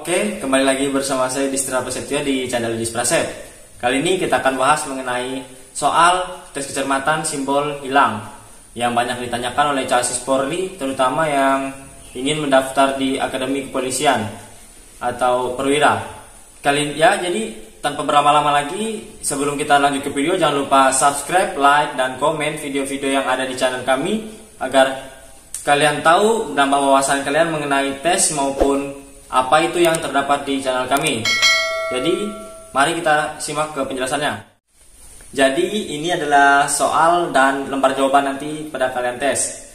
Oke, kembali lagi bersama saya Distra Prasetyo di channel Disprasep. Kali ini kita akan bahas mengenai soal tes kecermatan simbol hilang yang banyak ditanyakan oleh casis Polri, terutama yang ingin mendaftar di Akademi Kepolisian atau perwira. Jadi tanpa berlama-lama lagi, sebelum kita lanjut ke video, jangan lupa subscribe, like, dan komen video-video yang ada di channel kami agar kalian tahu menambah wawasan kalian mengenai tes maupun apa itu yang terdapat di channel kami. Jadi mari kita simak ke penjelasannya. Jadi ini adalah soal dan lembar jawaban nanti pada kalian tes.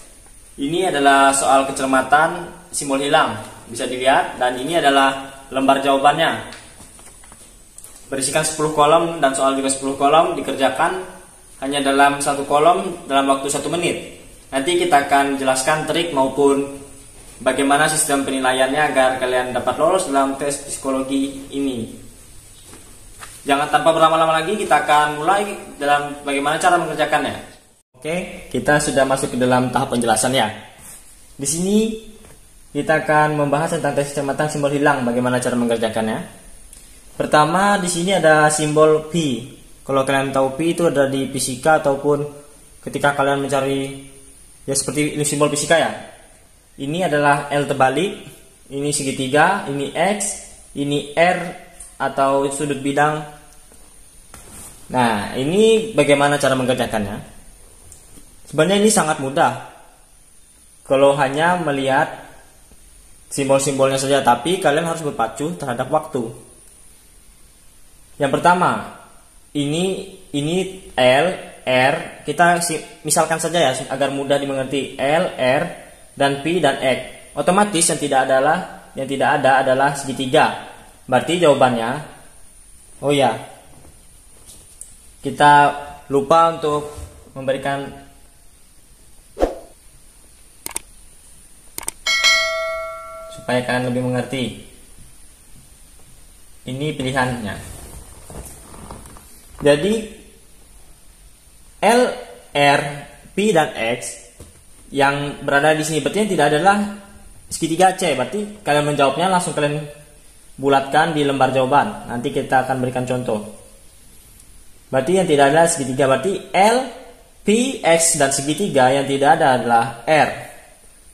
Ini adalah soal kecermatan simbol hilang, bisa dilihat, dan ini adalah lembar jawabannya. Berisikan 10 kolom dan soal juga 10 kolom, dikerjakan hanya dalam satu kolom dalam waktu 1 menit. Nanti kita akan jelaskan trik maupun bagaimana sistem penilaiannya agar kalian dapat lolos dalam tes psikologi ini. Jangan tanpa berlama-lama lagi, kita akan mulai dalam bagaimana cara mengerjakannya. Oke, kita sudah masuk ke dalam tahap penjelasannya. Di sini kita akan membahas tentang tes kecermatan simbol hilang, bagaimana cara mengerjakannya. Pertama, di sini ada simbol pi. Kalau kalian tahu pi itu ada di fisika ataupun ketika kalian mencari, ya seperti ini simbol fisika ya. Ini adalah L terbalik, ini segitiga, ini X, ini R atau sudut bidang. Nah, ini bagaimana cara mengerjakannya? Sebenarnya ini sangat mudah kalau hanya melihat simbol-simbolnya saja, tapi kalian harus berpacu terhadap waktu. Yang pertama, ini L, R, kita misalkan saja ya agar mudah dimengerti. L, R, dan P dan X. Otomatis yang tidak ada adalah segitiga. Berarti jawabannya, oh ya, kita lupa untuk memberikan supaya kalian lebih mengerti. Ini pilihannya. Jadi L, R, P dan X yang berada di sini berarti yang tidak adalah segitiga C. Berarti kalian menjawabnya langsung kalian bulatkan di lembar jawaban. Nanti kita akan berikan contoh. Berarti yang tidak ada segitiga berarti L, P, X dan segitiga yang tidak ada adalah R.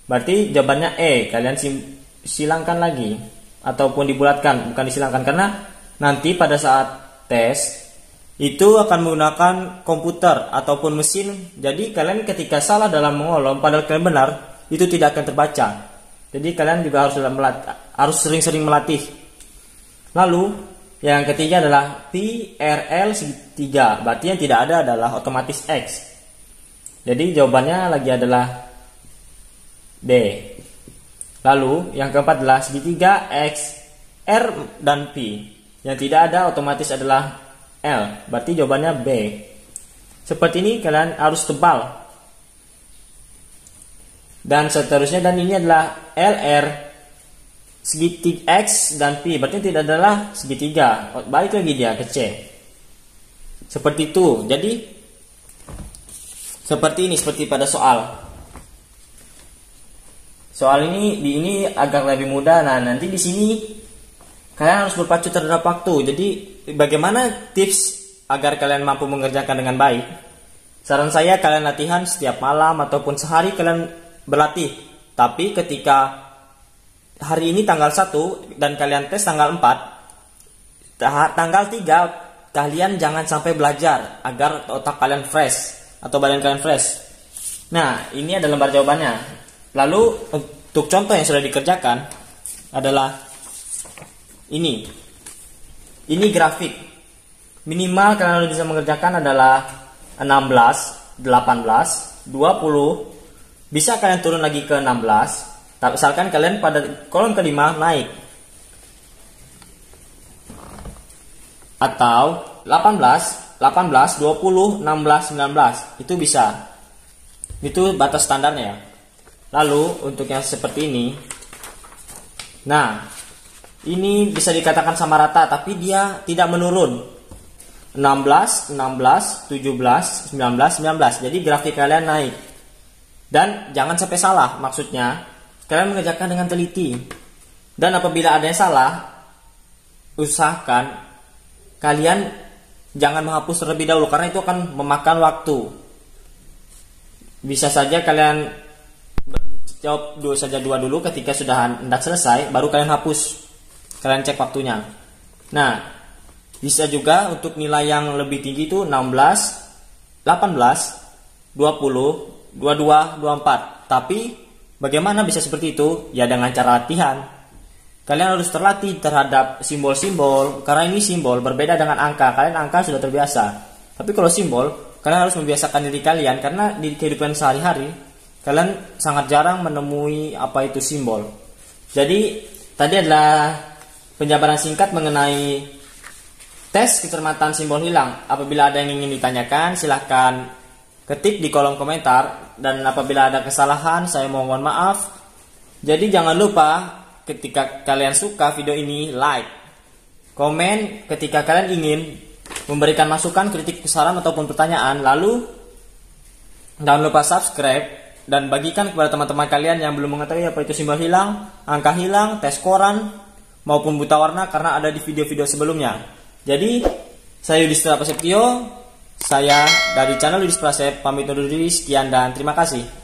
Berarti jawabannya E. Kalian silangkan lagi ataupun dibulatkan, bukan disilangkan, karena nanti pada saat tes itu akan menggunakan komputer ataupun mesin. Jadi kalian ketika salah dalam mengolom padahal kalian benar, itu tidak akan terbaca. Jadi kalian juga harus sering-sering melatih. Lalu yang ketiga adalah P, R, L segitiga. Berarti yang tidak ada adalah otomatis X. Jadi jawabannya lagi adalah D. Lalu yang keempat adalah segitiga X, R dan P. Yang tidak ada otomatis adalah L, berarti jawabannya B. Seperti ini kalian harus tebal. Dan seterusnya, dan ini adalah L, R, segitiga X dan P, berarti tidak adalah segitiga. Balik lagi dia ke C. Seperti itu. Jadi seperti ini, seperti pada soal. Soal ini agak lebih mudah. Nah, nanti di sini kalian harus berpacu terhadap waktu. Jadi bagaimana tips agar kalian mampu mengerjakan dengan baik? Saran saya kalian latihan setiap malam ataupun sehari kalian berlatih. Tapi ketika hari ini tanggal 1 dan kalian tes tanggal 4, tanggal 3 kalian jangan sampai belajar agar otak kalian fresh atau badan kalian fresh. Nah, ini ada lembar jawabannya. Lalu untuk contoh yang sudah dikerjakan adalah ini grafik. Minimal kalian bisa mengerjakan adalah 16, 18, 20. Bisa kalian turun lagi ke 16. Tapi misalkan kalian pada kolom kelima naik. Atau 18, 20, 16, 19. Itu bisa. Itu batas standarnya ya. Lalu untuk yang seperti ini. Nah, ini bisa dikatakan sama rata, tapi dia tidak menurun. 16, 16, 17, 19, 19. Jadi grafik kalian naik. Dan jangan sampai salah, maksudnya kalian mengerjakan dengan teliti. Dan apabila ada yang salah, usahakan kalian jangan menghapus terlebih dahulu karena itu akan memakan waktu. Bisa saja kalian jawab dua dulu, ketika sudah hendak selesai baru kalian hapus. Kalian cek waktunya. Nah, bisa juga untuk nilai yang lebih tinggi itu 16, 18, 20, 22, 24. Tapi bagaimana bisa seperti itu? Ya dengan cara latihan. Kalian harus terlatih terhadap simbol-simbol, karena ini simbol berbeda dengan angka. Kalian angka sudah terbiasa. Tapi kalau simbol, kalian harus membiasakan diri kalian, karena di kehidupan sehari-hari kalian sangat jarang menemui apa itu simbol. Jadi tadi adalah penjabaran singkat mengenai tes kecermatan simbol hilang. Apabila ada yang ingin ditanyakan, silahkan ketik di kolom komentar. Dan apabila ada kesalahan, saya mohon maaf. Jadi jangan lupa ketika kalian suka video ini, like, komen ketika kalian ingin memberikan masukan, kritik, saran ataupun pertanyaan. Lalu jangan lupa subscribe dan bagikan kepada teman-teman kalian yang belum mengetahui apa itu simbol hilang, angka hilang, tes koran, maupun buta warna, karena ada di video-video sebelumnya. Jadi, saya Yudhistira Prasetyo, saya dari channel Yudhistira Prasetyo, pamit undur diri, sekian dan terima kasih.